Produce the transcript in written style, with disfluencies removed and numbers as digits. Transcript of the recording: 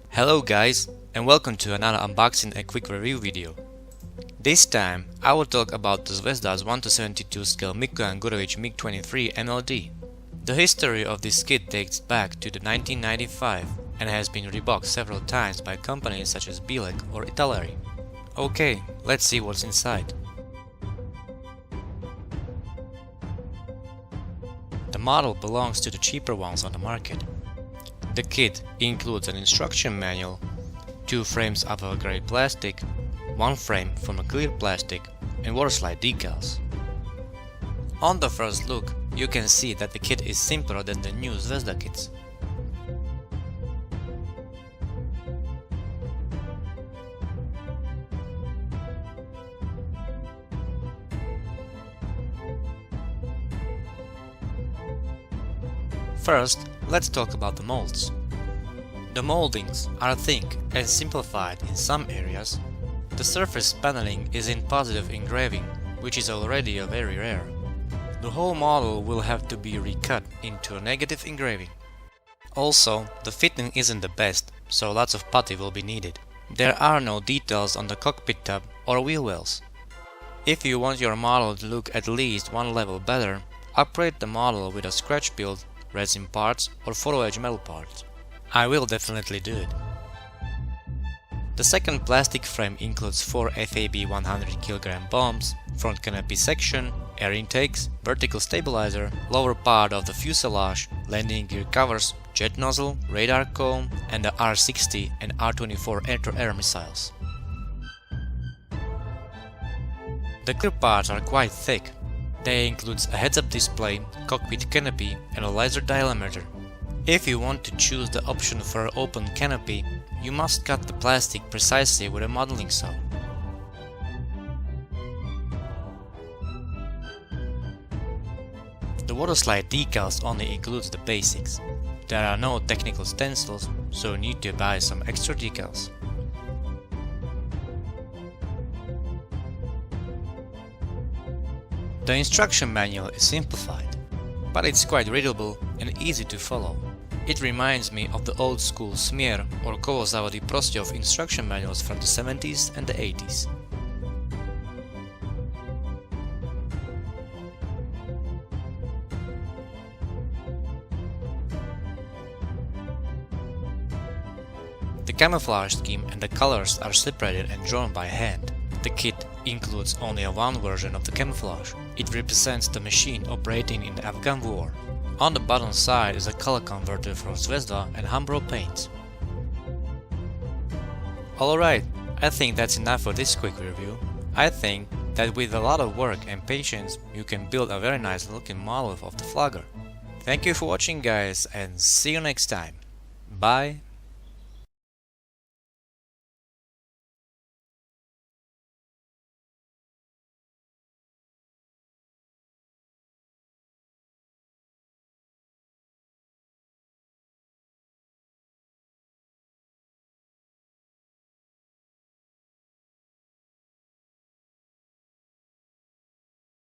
Hello guys, and welcome to another unboxing and quick review video. This time I will talk about the Zvezdas 1:72 scale MiG-23 MiG-23 MLD. The history of this kit dates back to the 1995 and has been reboxed several times by companies such as Bilek or Italeri. Okay, let's see what's inside. The model belongs to the cheaper ones on the market. The kit includes an instruction manual, 2 frames of a grey plastic, 1 frame from a clear plastic, and water slide decals. On the first look, you can see that the kit is simpler than the new Zvezda kits. First, let's talk about the molds. The moldings are thick and simplified in some areas. The surface paneling is in positive engraving, which is already a very rare. The whole model will have to be recut into a negative engraving. Also, the fitting isn't the best, so lots of putty will be needed. There are no details on the cockpit tab or wheel wells. If you want your model to look at least one level better, upgrade the model with a scratch build, resin parts or photo edge metal parts. I will definitely do it. The second plastic frame includes 4 FAB 100 kg bombs, front canopy section, air intakes, vertical stabilizer, lower part of the fuselage, landing gear covers, jet nozzle, radar cone, and the R-60 and R-24 air-to-air missiles. The clear parts are quite thick. They include a heads-up display, cockpit canopy, and a laser diameter. If you want to choose the option for an open canopy, you must cut the plastic precisely with a modeling saw. The water slide decals only includes the basics. There are no technical stencils, so you need to buy some extra decals. The instruction manual is simplified, but it's quite readable and easy to follow. It reminds me of the old school Smier or Kovozavody Prostyov instruction manuals from the 70s and the 80s. The camouflage scheme and the colors are separated and drawn by hand. The kit includes only one version of the camouflage. It represents the machine operating in the Afghan war. On the bottom side is a color converter from Zvezda and Hambro paints. Alright, I think that's enough for this quick review. I think that with a lot of work and patience you can build a very nice looking model of the Flogger. Thank you for watching guys, and see you next time. Bye.